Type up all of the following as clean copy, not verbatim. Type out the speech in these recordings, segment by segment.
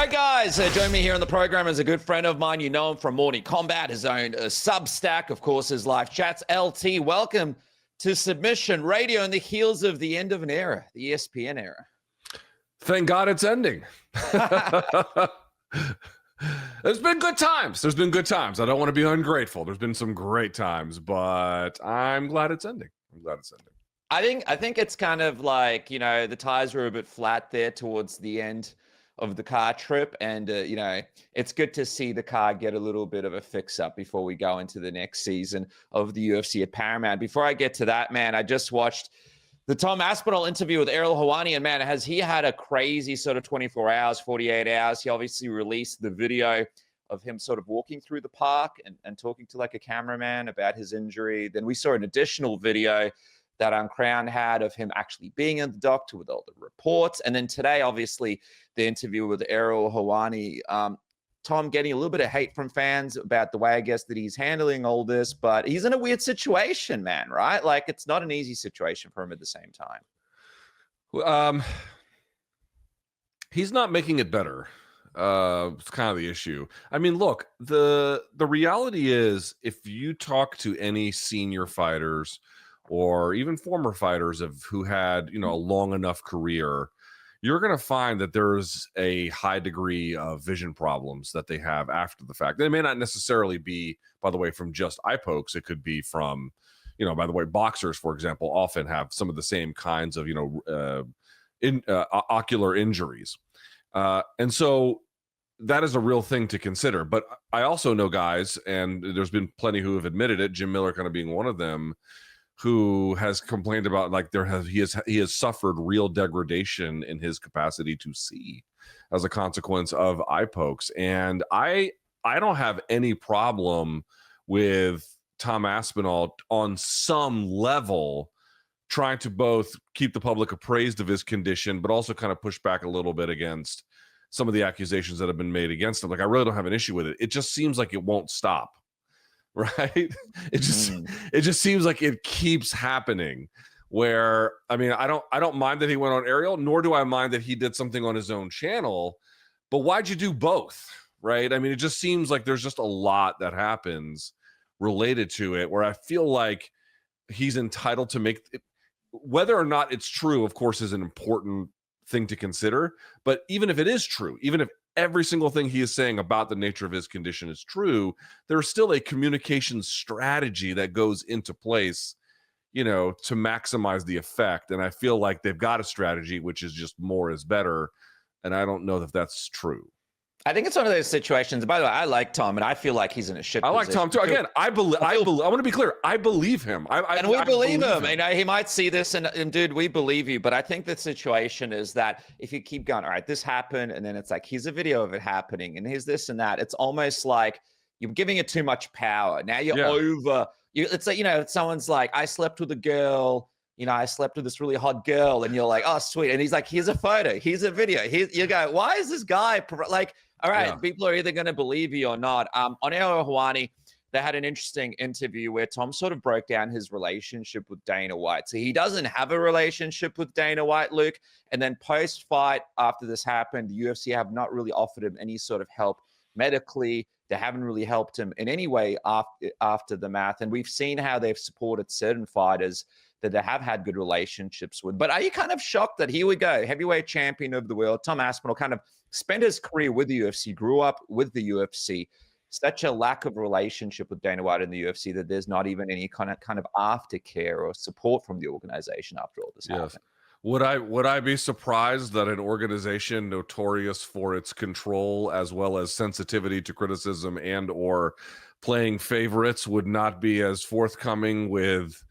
right, guys, join me here on the program is a good friend of mine. You know him from Morning Combat, his own Substack, of course, his live chats. LT, welcome to Submission Radio in the heels of the end of an era, the ESPN era. Thank God it's ending. There's been good times. There's been good times. I don't want to be ungrateful. There's been some great times, but I'm glad it's ending. I'm glad it's ending. I think it's kind of like, you know, the tires were a bit flat there towards the end of the car trip. And, you know, it's good to see the car get a little bit of a fix up before we go into the next season of the UFC at Paramount. Before I get to that, man, I just watched the Tom Aspinall interview with Ariel, and man, has he had a crazy sort of 24 hours, 48 hours. He obviously released the video of him sort of walking through the park and talking to like a cameraman about his injury. Then we saw an additional video that Crown had of him actually being in the doctor with all the reports. And then today, obviously, the interview with Ariel Helwani. Tom getting a little bit of hate from fans about the way, I guess, that he's handling all this, but he's in a weird situation, man, right? Like, it's not an easy situation for him at the same time. He's not making it better. It's kind of the issue. I mean, look, the reality is, if you talk to any senior fighters or even former fighters who had, you know, a long enough career, you're going to find that there's a high degree of vision problems that they have after the fact. They may not necessarily be, by the way, from just eye pokes. It could be from, you know, by the way, boxers, for example, often have some of the same kinds of, you know, ocular injuries. And so that is a real thing to consider. But I also know guys, and there's been plenty who have admitted it, Jim Miller kind of being one of them, who has complained about like he has suffered real degradation in his capacity to see as a consequence of eye pokes. And I don't have any problem with Tom Aspinall on some level trying to both keep the public appraised of his condition, but also kind of push back a little bit against some of the accusations that have been made against him. Like, I really don't have an issue with it. It just seems like it won't stop. Right? It just seems like it keeps happening. Where, I mean, I don't mind that he went on Ariel, nor do I mind that he did something on his own channel. But why'd you do both? Right? I mean, it just seems like there's just a lot that happens related to it, where I feel like he's entitled to make it, whether or not it's true, of course, is an important thing to consider. But even if it is true, even if every single thing he is saying about the nature of his condition is true, there's still a communication strategy that goes into place, you know, to maximize the effect. And I feel like they've got a strategy, which is just more is better. And I don't know if that's true. I think it's one of those situations. By the way, I like Tom, and I feel like he's in a shit position. I like Tom too. Again, I want to be clear. I believe him. And we believe him. And he might see this, and dude, we believe you. But I think the situation is that if you keep going, all right, this happened, and then it's like, here's a video of it happening, and here's this and that. It's almost like you're giving it too much power. Now you're over. It's like, you know, someone's like, I slept with a girl. You know, I slept with this really hot girl, and you're like, oh, sweet. And he's like, here's a photo, here's a video. You go, why is this guy like? All right, people are either going to believe you or not. On Ariel Helwani, they had an interesting interview where Tom sort of broke down his relationship with Dana White. So he doesn't have a relationship with Dana White, Luke. And then post-fight, after this happened, the UFC have not really offered him any sort of help medically. They haven't really helped him in any way after the math. And we've seen how they've supported certain fighters that they have had good relationships with. But are you kind of shocked that here we go, heavyweight champion of the world, Tom Aspinall, kind of spent his career with the UFC, grew up with the UFC, such a lack of relationship with Dana White in the UFC that there's not even any kind of aftercare or support from the organization after all this happened? Would I be surprised that an organization notorious for its control as well as sensitivity to criticism and or playing favorites would not be as forthcoming with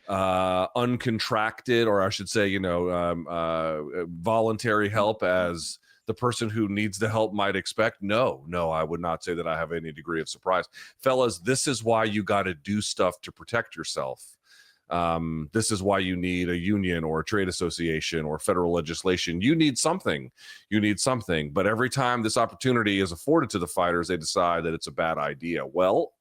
uncontracted, or I should say, you know, voluntary help as the person who needs the help might expect? No, I would not say that I have any degree of surprise. Fellas, this is why you got to do stuff to protect yourself. This is why you need a union or a trade association or federal legislation. You need something. But every time this opportunity is afforded to the fighters, they decide that it's a bad idea. Well,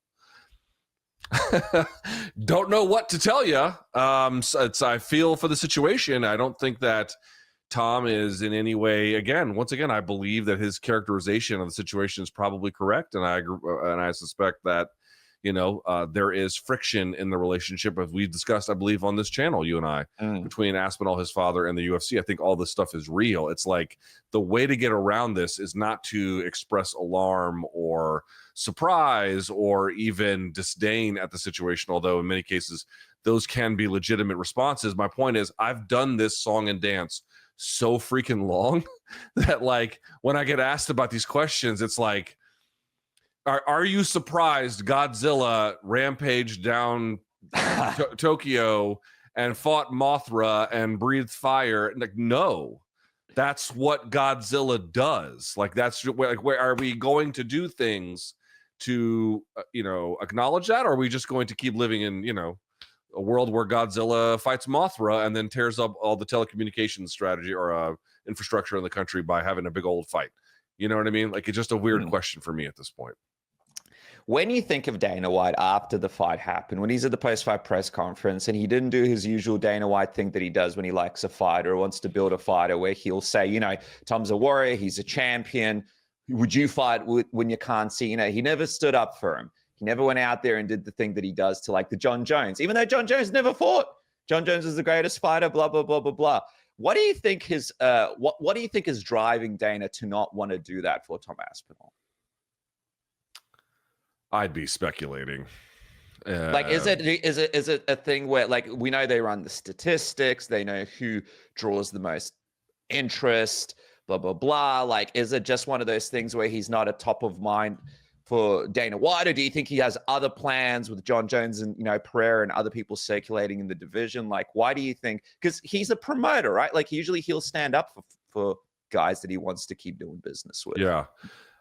don't know what to tell you. I feel for the situation. I don't think that Tom is in any way, once again, I believe that his characterization of the situation is probably correct, and I suspect that there is friction in the relationship, as we've discussed, I believe, on this channel, you and I, between Aspinall, his father, and the UFC. I think all this stuff is real. It's like the way to get around this is not to express alarm or surprise or even disdain at the situation, although in many cases those can be legitimate responses. My point is, I've done this song and dance so freaking long that, like, when I get asked about these questions, it's like, Are you surprised Godzilla rampaged down Tokyo and fought Mothra and breathed fire? Like, no, that's what Godzilla does. Like, that's where are we going to do things to acknowledge that, or are we just going to keep living in a world where Godzilla fights Mothra and then tears up all the telecommunications strategy or infrastructure in the country by having a big old fight? You know what I mean? Like, it's just a weird question for me at this point. When you think of Dana White after the fight happened, when he's at the post-fight press conference and he didn't do his usual Dana White thing that he does when he likes a fighter or wants to build a fighter, where he'll say, Tom's a warrior, he's a champion. Would you fight when you can't see? He never stood up for him. He never went out there and did the thing that he does to, like, the John Jones, even though John Jones never fought. John Jones is the greatest fighter, blah, blah, blah, blah, blah. What do you think what do you think is driving Dana to not want to do that for Tom Aspinall? I'd be speculating. Like, is it a thing where, like, we know they run the statistics, they know who draws the most interest, blah, blah, blah. Like, is it just one of those things where he's not a top of mind for Dana White, or do you think he has other plans with John Jones and Pereira and other people circulating in the division? Like, why do you think? Because he's a promoter, right? Like, usually he'll stand up for guys that he wants to keep doing business with. Yeah.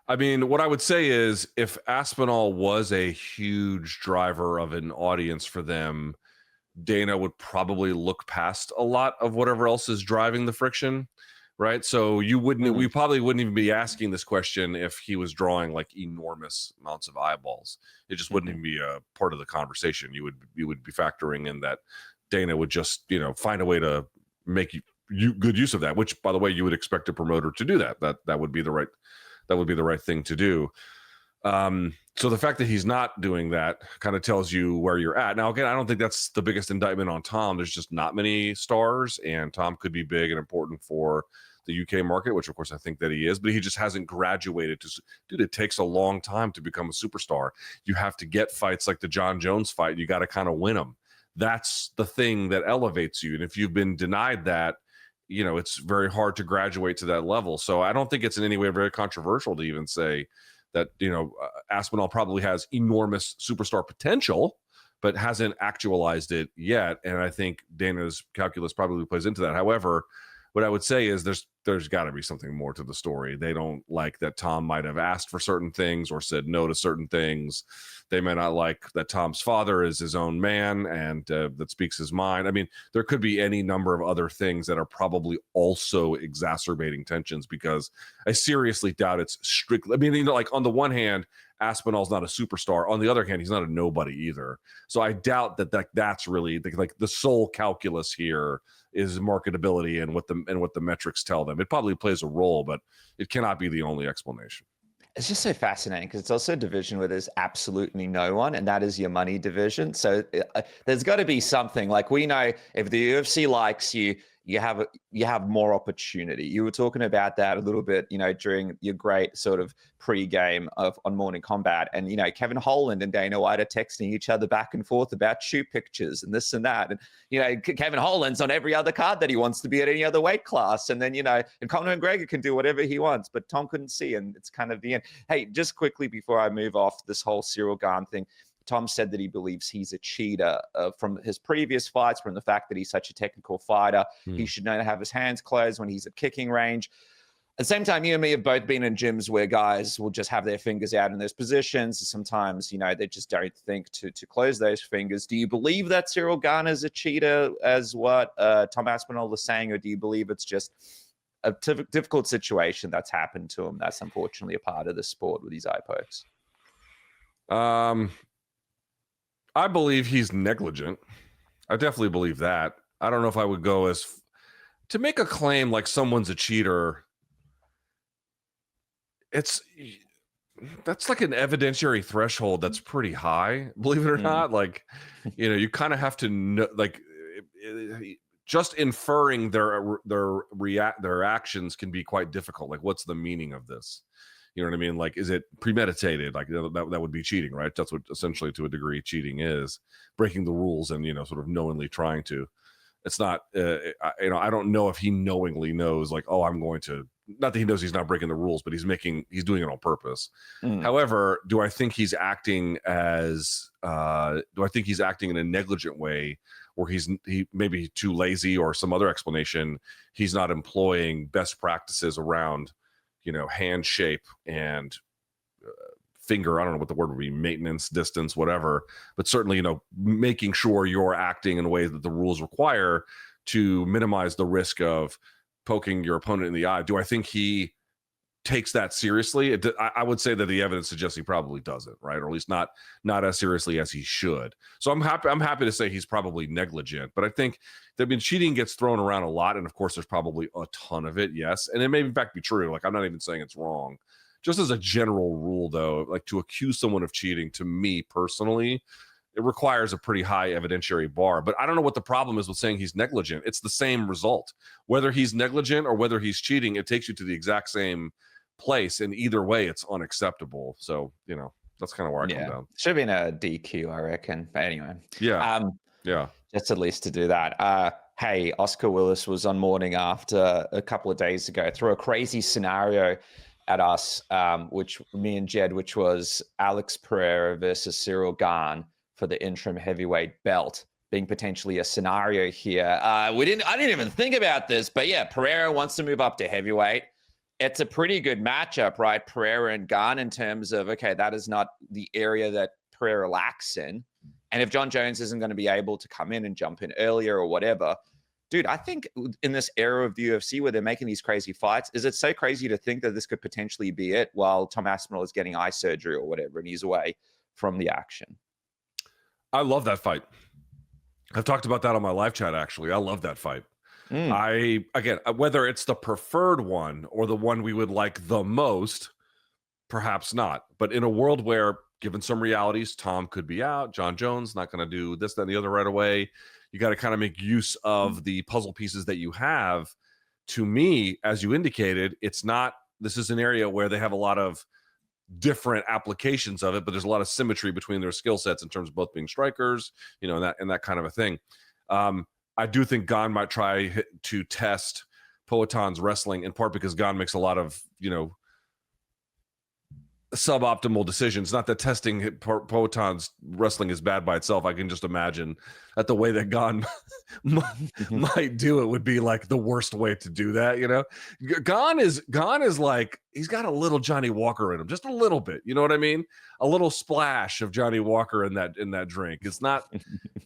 I mean, what I would say is, if Aspinall was a huge driver of an audience for them, Dana would probably look past a lot of whatever else is driving the friction, right? So we probably wouldn't even be asking this question if he was drawing like enormous amounts of eyeballs. It just wouldn't even be a part of the conversation. You would be factoring in that Dana would just find a way to make you good use of that. Which, by the way, you would expect a promoter to do that. That would be the right thing to do. So the fact that he's not doing that kind of tells you where you're at. Now, again, I don't think that's the biggest indictment on Tom. There's just not many stars, and Tom could be big and important for the UK market, which of course I think that he is, but he just hasn't graduated to, dude, it takes a long time to become a superstar. You have to get fights like the John Jones fight. You got to kind of win them. That's the thing that elevates you. And if you've been denied that, it's very hard to graduate to that level. So I don't think it's in any way very controversial to even say that, Aspinall probably has enormous superstar potential, but hasn't actualized it yet. And I think Dana's calculus probably plays into that. However, what I would say is there's got to be something more to the story. They don't like that Tom might have asked for certain things or said no to certain things. They may not like that Tom's father is his own man and that speaks his mind. I mean, there could be any number of other things that are probably also exacerbating tensions, because I seriously doubt it's strictly. I mean, like, on the one hand, Aspinall's not a superstar. On the other hand, he's not a nobody either. So I doubt that's really the sole calculus here is marketability and what the metrics tell them. It probably plays a role, but it cannot be the only explanation. It's just so fascinating because it's also a division where there's absolutely no one, and that is your money division. So there's got to be something. Like, we know if the UFC likes you, you have more opportunity. You were talking about that a little bit, during your great sort of pre-game on Morning Combat. And, Kevin Holland and Dana White are texting each other back and forth about shoe pictures and this and that. And, Kevin Holland's on every other card that he wants to be at any other weight class. And then, and Conor McGregor can do whatever he wants, but Tom couldn't see. And it's kind of the end. Hey, just quickly before I move off this whole Ciryl Gane thing, Tom said that he believes he's a cheater from his previous fights, from the fact that he's such a technical fighter. He should know to have his hands closed when he's at kicking range. At the same time, you and me have both been in gyms where guys will just have their fingers out in those positions. Sometimes, they just don't think to close those fingers. Do you believe that Ciryl Gane is a cheater, as what Tom Aspinall is saying, or do you believe it's just a difficult situation that's happened to him that's unfortunately a part of the sport with these eye pokes? I believe he's negligent. I definitely believe that. I don't know if I would go as to make a claim like someone's a cheater, that's like an evidentiary threshold that's pretty high, believe it or not. Like, you kind of have to know, like, just inferring their actions can be quite difficult. Like, what's the meaning of this? You know what I mean? Like, is it premeditated? Like, that would be cheating, right? That's what essentially, to a degree, cheating is: breaking the rules and sort of knowingly trying to. It's not, I don't know if he knowingly knows, like, oh, I'm going to. Not that he knows he's not breaking the rules, but he's doing it on purpose. However, do I think he's acting in a negligent way, or he maybe too lazy, or some other explanation? He's not employing best practices around, hand shape and finger, I don't know what the word would be, maintenance, distance, whatever, but certainly, making sure you're acting in a way that the rules require to minimize the risk of poking your opponent in the eye. Do I think he takes that seriously? I would say that the evidence suggests he probably doesn't, right? Or at least not as seriously as he should. So I'm happy to say he's probably negligent, but I think that cheating gets thrown around a lot, and of course there's probably a ton of it, yes, and it may in fact be true. Like, I'm not even saying it's wrong. Just as a general rule, though, like, to accuse someone of cheating, to me personally, it requires a pretty high evidentiary bar. But I don't know what the problem is with saying he's negligent. It's the same result. Whether he's negligent or whether he's cheating, it takes you to the exact same place. And either way, it's unacceptable. So, that's kind of where I come down. Should have been a DQ, I reckon. But anyway. Yeah. Just at least to do that. Hey, Oscar Willis was on Morning After a couple of days ago, threw a crazy scenario at us, which me and Jed, which was Alex Pereira versus Ciryl Gane for the interim heavyweight belt, being potentially a scenario here. I didn't even think about this, but yeah, Pereira wants to move up to heavyweight. It's a pretty good matchup, right? Pereira and Gane, in terms of, okay, that is not the area that Pereira lacks in. And if John Jones isn't going to be able to come in and jump in earlier or whatever, dude, I think in this era of the UFC where they're making these crazy fights, is it so crazy to think that this could potentially be it while Tom Aspinall is getting eye surgery or whatever and he's away from the action? I love that fight. I've talked about that on my live chat, actually. I love that fight. Again, whether it's the preferred one or the one we would like the most, perhaps not. But in a world where, given some realities, Tom could be out, John Jones not going to do this, that, and the other right away, you got to kind of make use of the puzzle pieces that you have. To me, as you indicated, this is an area where they have a lot of different applications of it, but there's a lot of symmetry between their skill sets in terms of both being strikers, and that kind of a thing. I do think Gane might try to test Poaton's wrestling, in part because Gane makes a lot of, suboptimal decisions. Not that testing Poaton's wrestling is bad by itself. I can just imagine that the way that Gane might do it would be like the worst way to do that. Gane is like, he's got a little Johnny Walker in him, just a little bit. You know what I mean? A little splash of Johnny Walker in that drink. It's not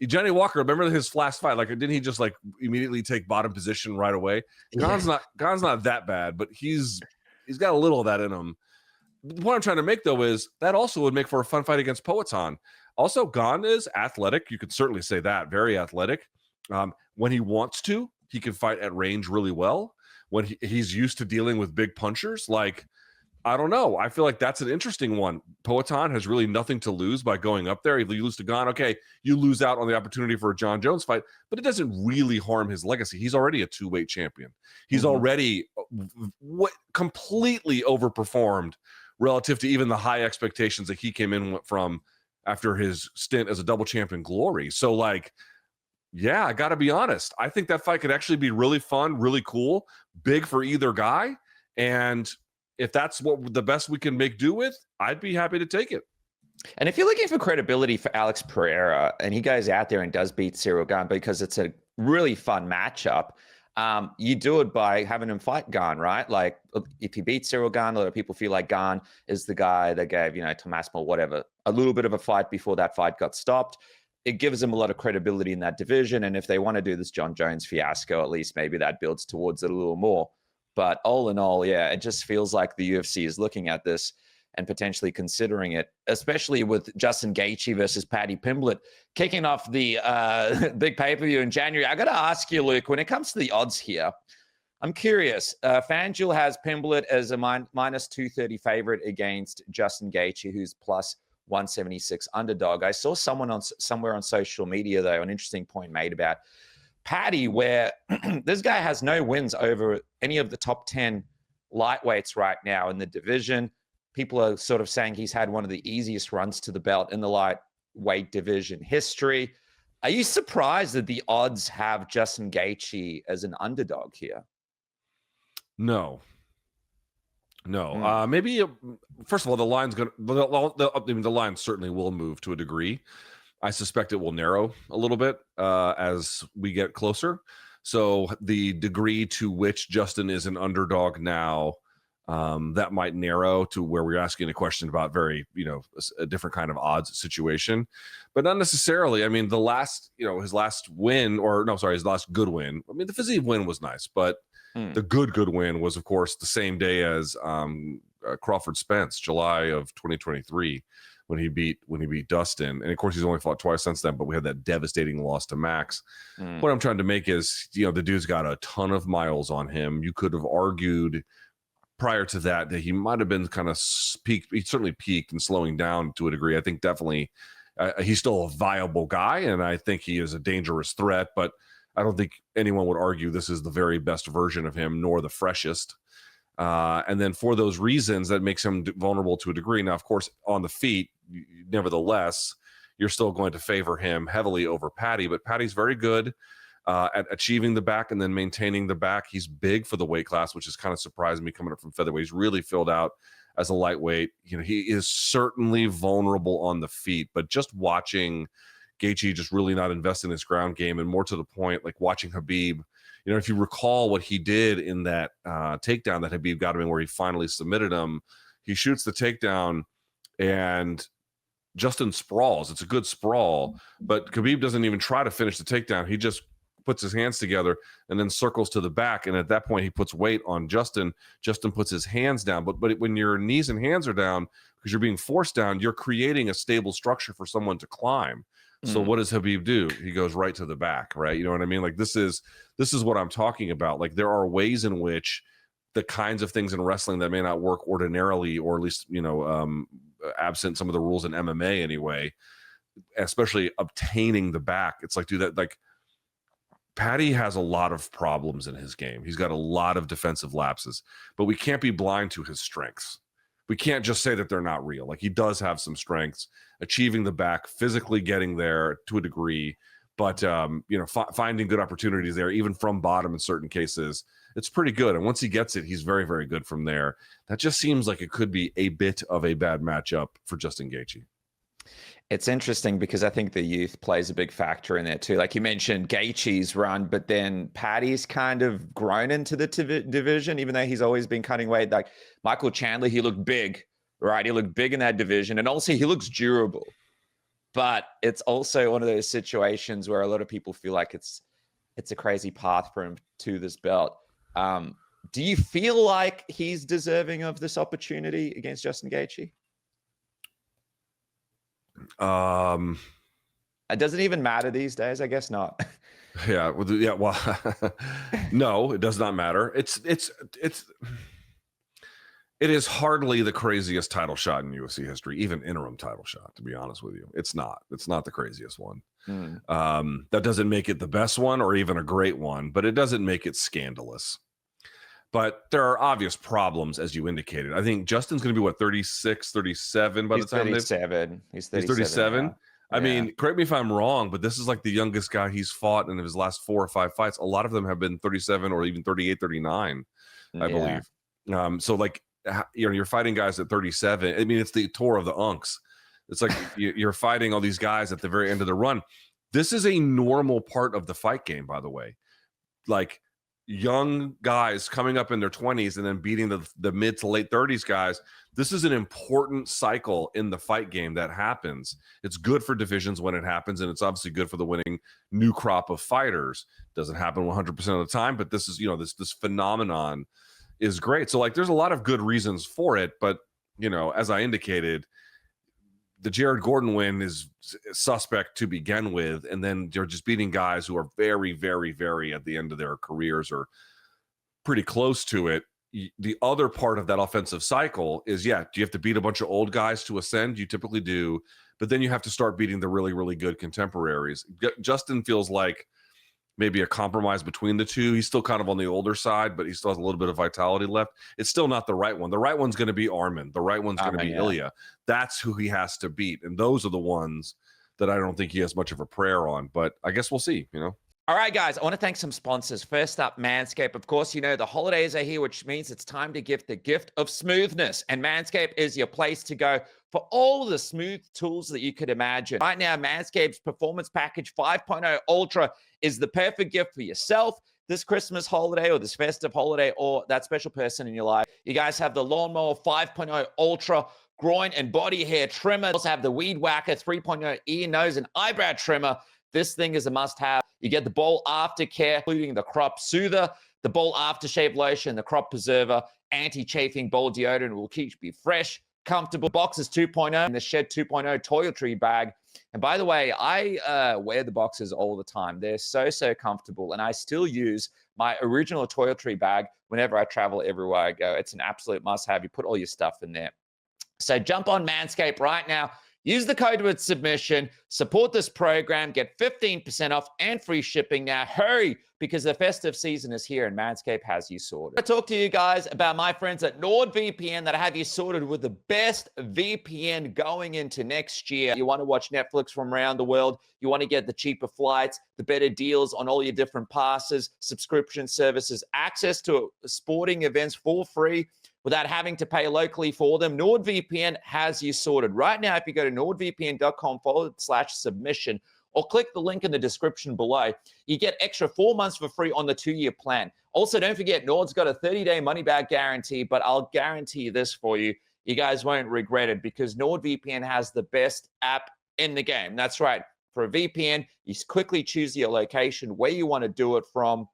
Johnny Walker. Remember his last fight? Like, didn't he just like immediately take bottom position right away? Gane's not that bad, but he's got a little of that in him. The point I'm trying to make, though, is that also would make for a fun fight against Poaton. Also, Gane is athletic. You could certainly say that. Very athletic. When he wants to, he can fight at range really well. When he's used to dealing with big punchers, like, I don't know. I feel like that's an interesting one. Poaton has really nothing to lose by going up there. If you lose to Gane, okay, you lose out on the opportunity for a John Jones fight, but it doesn't really harm his legacy. He's already a two-weight champion. He's already completely overperformed relative to even the high expectations that he came in from after his stint as a double champion glory. So, like, yeah, I got to be honest. I think that fight could actually be really fun, really cool, big for either guy. And if that's what the best we can make do with, I'd be happy to take it. And if you're looking for credibility for Alex Pereira and he goes out there and does beat Ciryl Gane because it's a really fun matchup, you do it by having him fight Gane, right? Like, if he beats Ciryl Gane, a lot of people feel like Gane is the guy that gave, Tom Aspinall, whatever, a little bit of a fight before that fight got stopped. It gives him a lot of credibility in that division. And if they want to do this John Jones fiasco, at least maybe that builds towards it a little more. But all in all, yeah, it just feels like the UFC is looking at this and potentially considering it, especially with Justin Gaethje versus Paddy Pimblett kicking off the big pay-per-view in January. I got to ask you, Luke, when it comes to the odds here, I'm curious. FanDuel has Pimblett as a minus 230 favorite against Justin Gaethje, who's plus 176 underdog. I saw someone somewhere on social media, though, an interesting point made about Paddy, where this guy has no wins over any of the top 10 lightweights right now in the division. People are sort of saying he's had one of the easiest runs to the belt in the lightweight division history. Are you surprised that the odds have Justin Gaethje as an underdog here? No. Maybe first of all, the line's going to the line certainly will move to a degree. I suspect it will narrow a little bit as we get closer. So the degree to which Justin is an underdog now, that might narrow to where we're asking a question about very, a different kind of odds situation, but not necessarily. I mean, his last win, his last good win. I mean, the Fiziev win was nice, but the good win was, of course, the same day as Crawford Spence, July of 2023, when he beat Dustin. And of course, he's only fought twice since then, but we had that devastating loss to Max. What I'm trying to make is, the dude's got a ton of miles on him. You could have argued prior to that he might have been kind of peaked. He certainly peaked and slowing down to a degree. I think definitely he's still a viable guy, and I think he is a dangerous threat, but I don't think anyone would argue this is the very best version of him, nor the freshest. And then for those reasons, that makes him vulnerable to a degree. Now, of course, on the feet, nevertheless, you're still going to favor him heavily over Paddy, but Paddy's very good at achieving the back and then maintaining the back. He's big for the weight class, which is kind of surprising me coming up from featherweight. He's really filled out as a lightweight. He is certainly vulnerable on the feet, but just watching Gaethje just really not invest in his ground game, and more to the point, like watching Khabib, if you recall what he did in that takedown that Khabib got him in, where he finally submitted him, he shoots the takedown and Justin sprawls. It's a good sprawl, but Khabib doesn't even try to finish the takedown. He just puts his hands together and then circles to the back. And at that point, he puts weight on Justin. Justin puts his hands down. But when your knees and hands are down because you're being forced down, you're creating a stable structure for someone to climb. So what does Khabib do? He goes right to the back, right? You know what I mean? Like this is what I'm talking about. Like there are ways in which the kinds of things in wrestling that may not work ordinarily, or at least, absent some of the rules in MMA anyway, especially obtaining the back. It's like, dude, like Paddy has a lot of problems in his game. He's got a lot of defensive lapses, but we can't be blind to his strengths. We can't just say that they're not real. Like he does have some strengths, achieving the back, physically getting there to a degree, but finding good opportunities there, even from bottom in certain cases, it's pretty good. And once he gets it, he's very, very good from there. That just seems like it could be a bit of a bad matchup for Justin Gaethje. It's interesting because I think the youth plays a big factor in there too. Like you mentioned Gaethje's run, but then Paddy's kind of grown into the division, even though he's always been cutting weight. Like Michael Chandler, he looked big, right? He looked big in that division. And also he looks durable. But it's also one of those situations where a lot of people feel like it's a crazy path for him to this belt. Do you feel like he's deserving of this opportunity against Justin Gaethje? It doesn't even matter these days. I guess not. Well, no, it does not matter. It is hardly the craziest title shot in UFC history, even interim title shot, to be honest with you. It's not the craziest one. That doesn't make it the best one or even a great one, but it doesn't make it scandalous. But there are obvious problems, as you indicated. I think Justin's going to be, 36, 37 by the time 37. He's 37. Yeah. I mean, correct me if I'm wrong, but this is like the youngest guy he's fought in his last 4 or 5 fights. A lot of them have been 37 or even 38, 39, I believe. So like, you're fighting guys at 37. I mean, it's the tour of the unks. It's like you're fighting all these guys at the very end of the run. This is a normal part of the fight game, by the way. Like, young guys coming up in their 20s and then beating the mid to late 30s guys. This is an important cycle in the fight game that happens. It's good for divisions when it happens, and it's obviously good for the winning new crop of fighters. Doesn't happen 100% of the time, but this is, this phenomenon is great. So like there's a lot of good reasons for it, but you know, as I indicated, the Jared Gordon win is suspect to begin with, and then you're just beating guys who are very, very, very at the end of their careers or pretty close to it. The other part of that offensive cycle is, do you have to beat a bunch of old guys to ascend? You typically do, but then you have to start beating the really, really good contemporaries. Justin feels like maybe a compromise between the two. He's still kind of on the older side, but he still has a little bit of vitality left. It's still not the right one. The right one's going to be Armin. The right one's going to be Ilya. That's who he has to beat. And those are the ones that I don't think he has much of a prayer on, but I guess we'll see, you know. All right, guys, I want to thank some sponsors. First up, Manscaped. Of course, you know, the holidays are here, which means it's time to give the gift of smoothness. And Manscaped is your place to go for all the smooth tools that you could imagine. Right now, Manscaped's Performance Package 5.0 Ultra is the perfect gift for yourself this Christmas holiday or this festive holiday or that special person in your life. You guys have the Lawnmower 5.0 Ultra groin and body hair trimmer. You also have the Weed Whacker 3.0 ear, nose, and eyebrow trimmer. This thing is a must-have. You get the Bowl Aftercare, including the Crop Soother, the Bowl Aftershave Lotion, the Crop Preserver, anti-chafing bowl deodorant will keep you fresh, comfortable. Boxers 2.0 and the Shed 2.0 toiletry bag. And by the way, I wear the boxers all the time. They're so comfortable, and I still use my original toiletry bag whenever I travel everywhere I go. It's an absolute must-have. You put all your stuff in there. So jump on Manscaped right now. Use the code with submission, support this program, get 15% off and free shipping now. Hurry, because the festive season is here and Manscaped has you sorted. I talk to you guys about my friends at NordVPN that have you sorted with the best VPN going into next year. You want to watch Netflix from around the world. You want to get the cheaper flights, the better deals on all your different passes, subscription services, access to sporting events for free, without having to pay locally for them. NordVPN has you sorted. Right now, if you go to nordvpn.com/submission or click the link in the description below, you get extra 4 months for free on the 2-year plan. Also, don't forget, Nord's got a 30-day money-back guarantee, but I'll guarantee this for you. You guys won't regret it because NordVPN has the best app in the game. That's right. For a VPN, you quickly choose your location, where you want to do it from.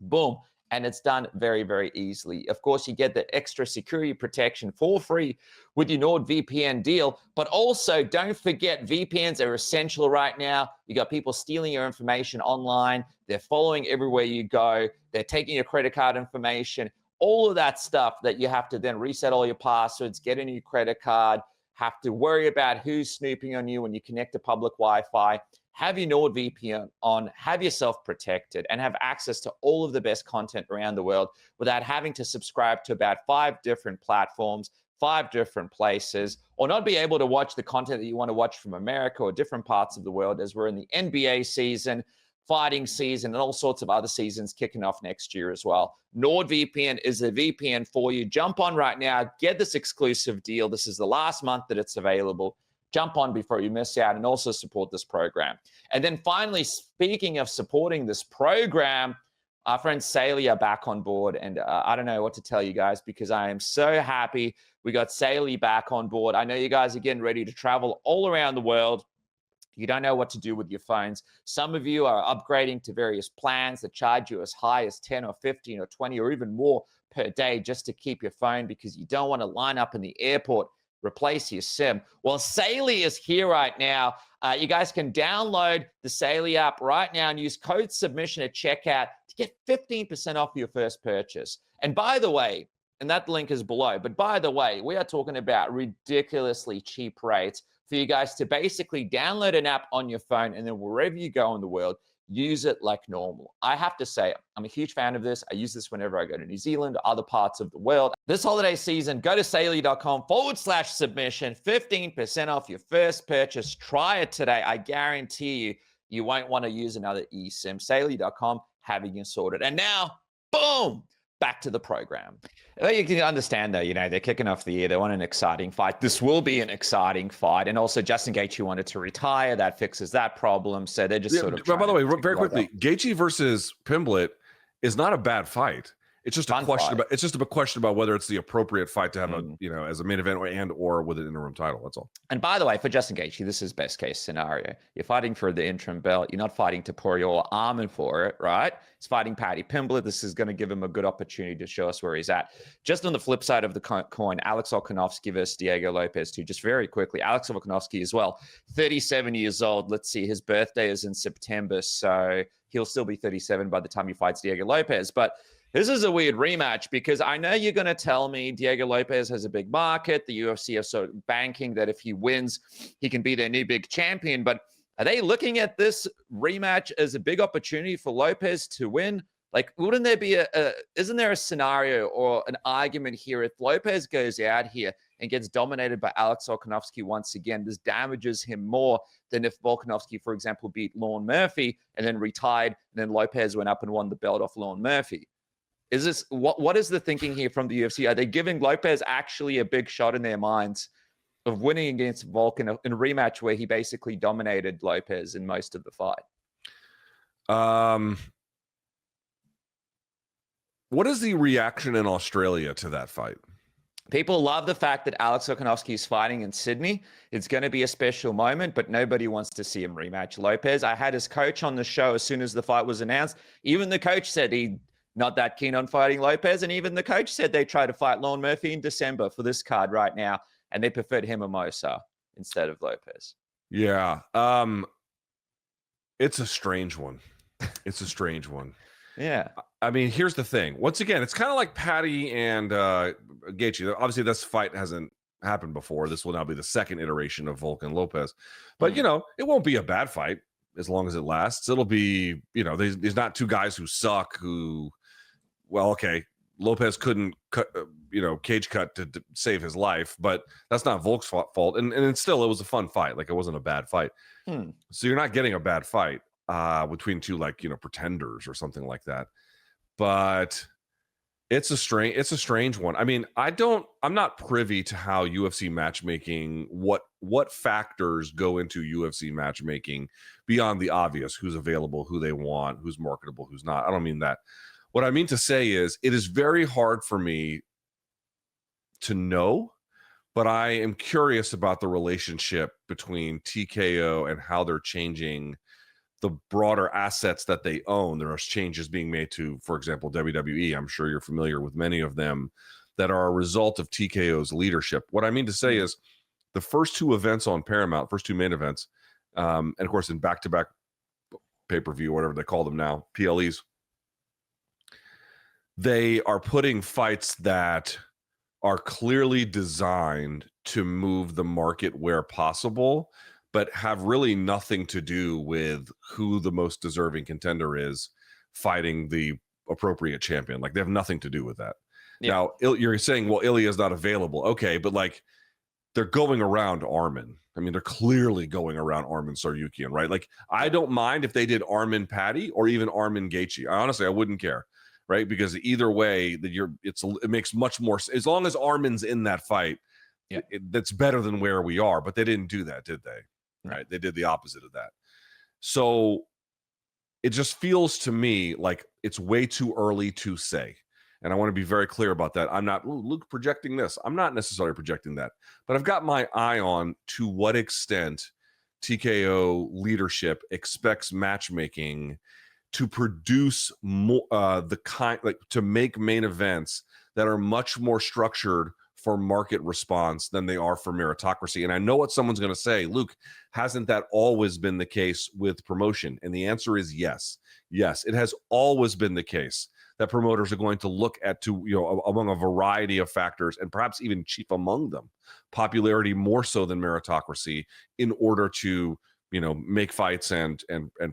Boom. And it's done very, very easily. Of course, you get the extra security protection for free with your NordVPN deal. But also, don't forget, VPNs are essential right now. You got people stealing your information online. They're following everywhere you go. They're taking your credit card information. All of that stuff that you have to then reset all your passwords, get a new credit card, have to worry about who's snooping on you when you connect to public Wi-Fi. Have your NordVPN on, have yourself protected, and have access to all of the best content around the world without having to subscribe to about 5 different platforms, 5 different places, or not be able to watch the content that you want to watch from America or different parts of the world, as we're in the NBA season, fighting season, and all sorts of other seasons kicking off next year as well. NordVPN is a VPN for you. Jump on right now. Get this exclusive deal. This is the last month that it's available. Jump on before you miss out and also support this program. And then finally, speaking of supporting this program, our friends Saily are back on board. And I don't know what to tell you guys because I am so happy we got Saily back on board. I know you guys are getting ready to travel all around the world. You don't know what to do with your phones. Some of you are upgrading to various plans that charge you as high as 10 or 15 or 20 or even more per day just to keep your phone because you don't want to line up in the airport, replace your SIM. Well, Saily is here right now. You guys can download the Saily app right now and use code submission at checkout to get 15% off your first purchase. And by the way, and that link is below, but by the way, we are talking about ridiculously cheap rates for you guys to basically download an app on your phone and then wherever you go in the world, use it like normal. I have to say, I'm a huge fan of this. I use this whenever I go to New Zealand, or other parts of the world. This holiday season, go to saily.com/submission, 15% off your first purchase. Try it today. I guarantee you, you won't want to use another eSIM. Saily.com, having you sorted. And now, boom, back to the program. You can understand, though, you know, they're kicking off the year. They want an exciting fight. This will be an exciting fight. And also, Justin Gaethje wanted to retire. That fixes that problem. So they're just sort of. By the way, very quickly, Gaethje versus Pimblett is not a bad fight. It's just Fun a question fight. about it's just a question about whether it's the appropriate fight to have a Mm. as a main event or with an interim title. That's all. And by the way, for Justin Gaethje, this is best case scenario. You're fighting for the interim belt. You're not fighting to pour your arm in for it, right? He's fighting Paddy Pimblett. This is going to give him a good opportunity to show us where he's at. Just on the flip side of the coin, Alex Volkanovski versus Diego Lopes, too. Just very quickly, Alex Volkanovski as well, 37 years old. Let's see, his birthday is in September, so he'll still be 37 by the time he fights Diego Lopes. But this is a weird rematch because I know you're going to tell me Diego Lopes has a big market. The UFC are sort of banking that if he wins, he can be their new big champion. But are they looking at this rematch as a big opportunity for Lopes to win? Like, wouldn't there be isn't there a scenario or an argument here if Lopes goes out here and gets dominated by Alex Volkanovski once again, this damages him more than if Volkanovski, for example, beat Lorne Murphy and then retired, and then Lopes went up and won the belt off Lorne Murphy? Is this what is the thinking here from the UFC? Are they giving Lopes actually a big shot in their minds of winning against Volk in a rematch where he basically dominated Lopes in most of the fight? What is the reaction in Australia to that fight? People love the fact that Alex Volkanovski is fighting in Sydney. It's going to be a special moment, but nobody wants to see him rematch Lopes. I had his coach on the show as soon as the fight was announced. Even the coach said he not that keen on fighting Lopes. And even the coach said they tried to fight Lorne Murphy in December for this card right now, and they preferred him or Mosa instead of Lopes. Yeah. It's a strange one. It's a strange one. Yeah. I mean, here's the thing. Once again, it's kind of like Paddy and Gaethje. Obviously, this fight hasn't happened before. This will now be the second iteration of Volk and Lopes. But, it won't be a bad fight as long as it lasts. It'll be, there's not two guys who suck who, well, okay, Lopes couldn't cut, cage cut to save his life, but that's not Volk's fault. And still, it was a fun fight. Like, it wasn't a bad fight. So you're not getting a bad fight between two, pretenders or something like that. But it's a strange one. I mean, I'm not privy to how UFC matchmaking, what factors go into UFC matchmaking beyond the obvious, who's available, who they want, who's marketable, who's not. I don't mean that. What I mean to say is it is very hard for me to know, but I am curious about the relationship between TKO and how they're changing the broader assets that they own. There are changes being made to, for example, WWE. I'm sure you're familiar with many of them that are a result of TKO's leadership. What I mean to say is the first two events on Paramount, first two main events, and of course in back-to-back pay-per-view, whatever they call them now, PLEs, they are putting fights that are clearly designed to move the market where possible, but have really nothing to do with who the most deserving contender is fighting the appropriate champion. Like, they have nothing to do with that. Yeah. Now, you're saying, well, Ilya's not available. Okay, but they're going around Armin. I mean, they're clearly going around Armin Tsarukyan, right? Like, I don't mind if they did Armin Paddy or even Armin Gaethje. Honestly, I wouldn't care, right? Because either way, it makes much more, as long as Armin's in that fight, that's better than where we are. But they didn't do that, did they? Right? They did the opposite of that. So it just feels to me like it's way too early to say. And I want to be very clear about that. I'm not, Luke, projecting this. I'm not necessarily projecting that. But I've got my eye on to what extent TKO leadership expects matchmaking to produce more to make main events that are much more structured for market response than they are for meritocracy. And I know what someone's going to say, Luke, hasn't that always been the case with promotion? And the answer is yes. Yes, it has always been the case that promoters are going to look at among a variety of factors, and perhaps even chief among them, popularity more so than meritocracy, in order to make fights and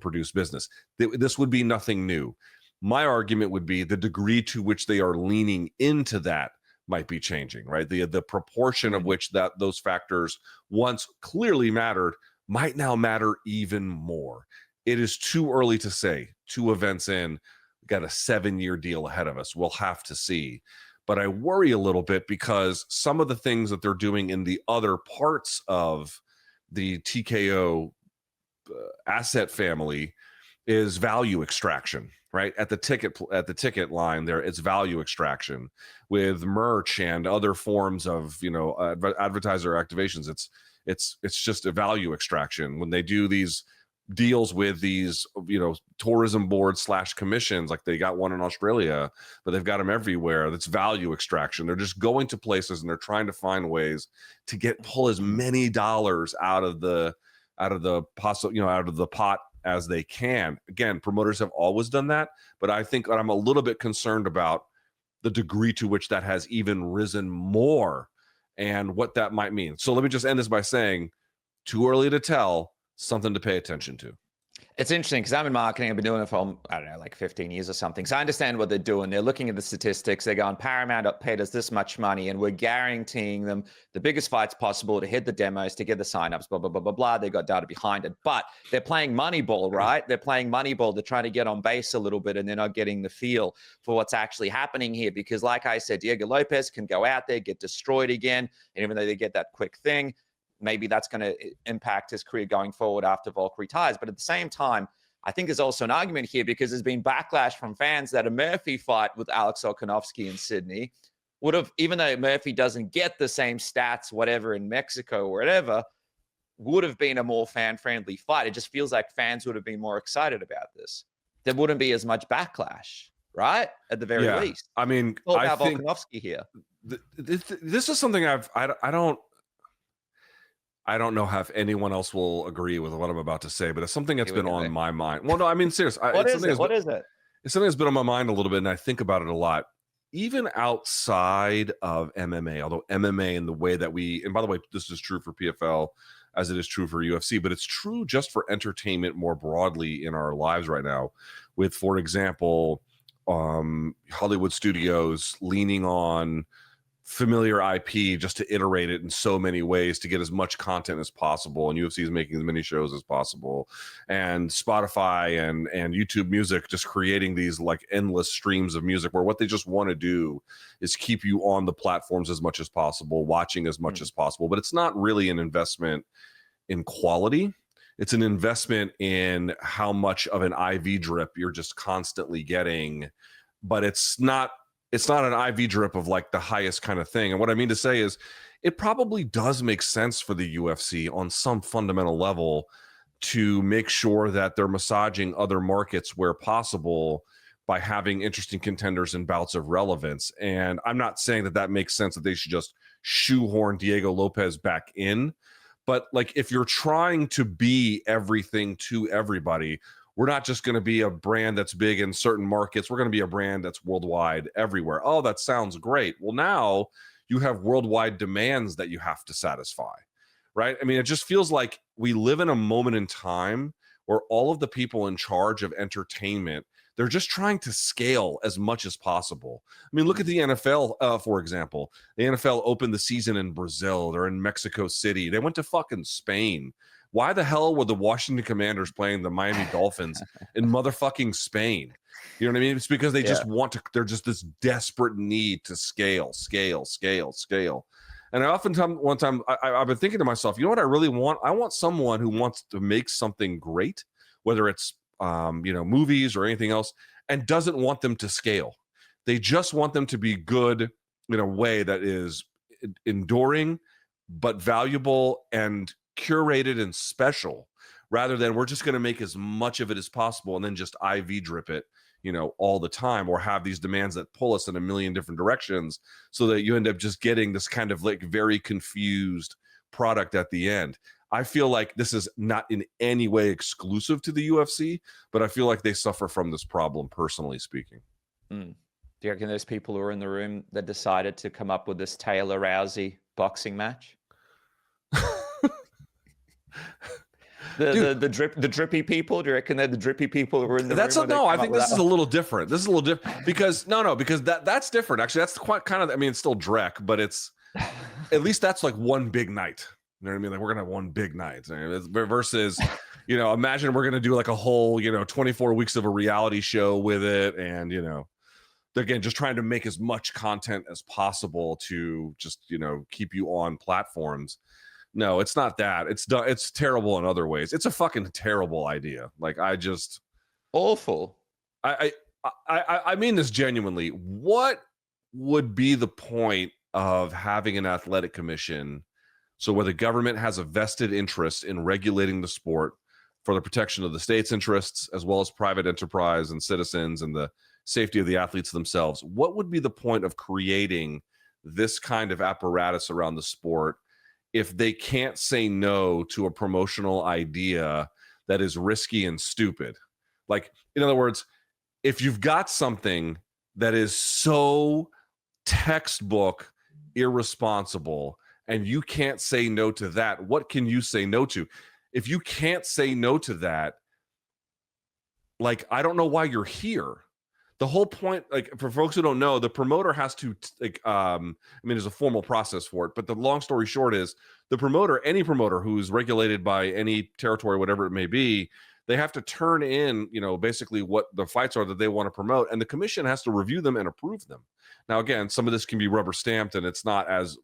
produce business. This would be nothing new. My argument would be the degree to which they are leaning into that might be changing, right? The proportion of which those factors once clearly mattered might now matter even more. It is too early to say. 2 events in, got a 7-year deal ahead of us. We'll have to see. But I worry a little bit because some of the things that they're doing in the other parts of the TKO asset family is value extraction, right? At the ticket line there, it's value extraction with merch and other forms of, you know, advertiser activations. It's just a value extraction when they do these deals with these, you know, tourism boards / commissions. Like they got one in Australia, but they've got them everywhere. That's value extraction. They're just going to places and they're trying to find ways to pull as many dollars out of the pot as they can. Again, promoters have always done that, but I think I'm a little bit concerned about the degree to which that has even risen more and what that might mean. So let me just end this by saying, too early to tell, something to pay attention to. It's interesting because I'm in marketing. I've been doing it for, I don't know, like 15 years or something. So I understand what they're doing. They're looking at the statistics. They're going, Paramount paid us this much money, and we're guaranteeing them the biggest fights possible to hit the demos, to get the signups, blah, blah, blah, blah, blah. They got data behind it. But they're playing Moneyball, right? They're playing Moneyball. They're trying to get on base a little bit, and they're not getting the feel for what's actually happening here. Because like I said, Diego Lopes can go out there, get destroyed again. And even though they get that quick thing, maybe that's going to impact his career going forward after Volk retires. But at the same time, I think there's also an argument here because there's been backlash from fans that a Murphy fight with Alex Volkanovski in Sydney would have, even though Murphy doesn't get the same stats, whatever, in Mexico or whatever, would have been a more fan-friendly fight. It just feels like fans would have been more excited about this. There wouldn't be as much backlash, right? At the very least. I mean, I think Volkanovski here. This is something I don't know if anyone else will agree with what I'm about to say, but it's something that's been on my mind. Well, no, I mean, seriously. What is it? It's something that's been on my mind a little bit, and I think about it a lot. Even outside of MMA, although MMA in the way that and by the way, this is true for PFL as it is true for UFC, but it's true just for entertainment more broadly in our lives right now with, for example, Hollywood studios leaning on familiar IP just to iterate it in so many ways to get as much content as possible, and UFC is making as many shows as possible, and Spotify and YouTube Music just creating these like endless streams of music where what they just want to do is keep you on the platforms as much as possible, watching as much as possible. But it's not really an investment in quality. It's an investment in how much of an IV drip you're just constantly getting, but it's not an IV drip of like the highest kind of thing. And what I mean to say is it probably does make sense for the UFC on some fundamental level to make sure that they're massaging other markets where possible by having interesting contenders and bouts of relevance. And I'm not saying that makes sense that they should just shoehorn Diego Lopes back in. But like, if you're trying to be everything to everybody, we're not just going to be a brand that's big in certain markets. We're going to be a brand that's worldwide everywhere. Oh, that sounds great. Well, now you have worldwide demands that you have to satisfy, right? I mean, it just feels like we live in a moment in time where all of the people in charge of entertainment, they're just trying to scale as much as possible. I mean, look at the NFL, for example. The NFL opened the season in Brazil. They're in Mexico City. They went to fucking Spain. Why the hell were the Washington Commanders playing the Miami Dolphins in motherfucking Spain? You know what I mean? It's because they just want to, they're just this desperate need to scale. And one time I've been thinking to myself, you know what I really want? I want someone who wants to make something great, whether it's, movies or anything else, and doesn't want them to scale. They just want them to be good in a way that is enduring, but valuable and curated and special, rather than we're just going to make as much of it as possible and then just IV drip it, all the time, or have these demands that pull us in a million different directions so that you end up just getting this kind of like very confused product at the end. I feel like this is not in any way exclusive to the UFC, but I feel like they suffer from this problem, personally speaking. Do you reckon there's people who are in the room that decided to come up with this Taylor Rousey boxing match? The drippy people. Do you reckon they're the drippy people who were in the room? No, I think this is a little different. This is a little different because that's different. Actually, that's quite kind of. I mean, it's still Drek, but it's at least that's like one big night. You know what I mean? Like, we're gonna have one big night versus, imagine we're gonna do like a whole, 24 weeks of a reality show with it, and again, just trying to make as much content as possible to just keep you on platforms. No, it's not that. It's terrible in other ways. It's a fucking terrible idea. Like, I just Awful. I mean this genuinely. What would be the point of having an athletic commission so where the government has a vested interest in regulating the sport for the protection of the state's interests as well as private enterprise and citizens and the safety of the athletes themselves? What would be the point of creating this kind of apparatus around the sport if they can't say no to a promotional idea that is risky and stupid? Like, in other words, if you've got something that is so textbook irresponsible and you can't say no to that, what can you say no to? If you can't say no to that, like, I don't know why you're here. The whole point, like, for folks who don't know, the promoter has to, like, I mean, there's a formal process for it, but the long story short is the promoter, any promoter who's regulated by any territory, whatever it may be, they have to turn in, you know, basically what the fights are that they want to promote, and the commission has to review them and approve them. Now, again, some of this can be rubber stamped, and it's not as,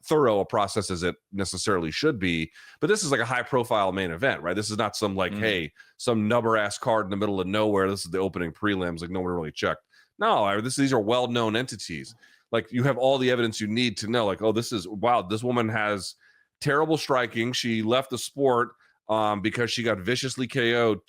thorough a process as it necessarily should be. But this is like a high-profile main event, right? This is not some like, hey, some nubber-ass card in the middle of nowhere. This is the opening prelims. Like, no one really checked. No, these are well-known entities. Like, you have all the evidence you need to know. Like, oh, this woman has terrible striking. She left the sport because she got viciously KO'd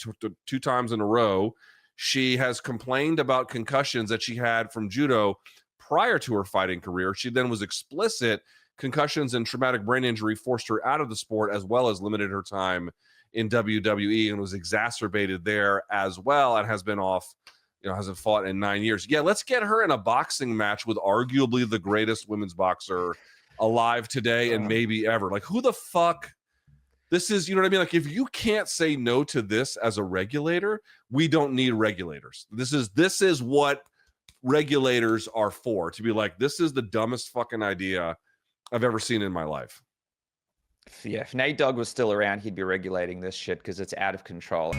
two times in a row. She has complained about concussions that she had from judo prior to her fighting career. She then was explicit. Concussions and traumatic brain injury forced her out of the sport, as well as limited her time in WWE, and was exacerbated there as well, and has been off, hasn't fought in 9 years. Yeah, let's get her in a boxing match with arguably the greatest women's boxer alive today and maybe ever. Like, who the fuck? This is, you know what I mean? Like, if you can't say no to this as a regulator, we don't need regulators. This is what regulators are for, to be like, this is the dumbest fucking idea I've ever seen in my life. Yeah, if Nate Dogg was still around, he'd be regulating this shit because it's out of control.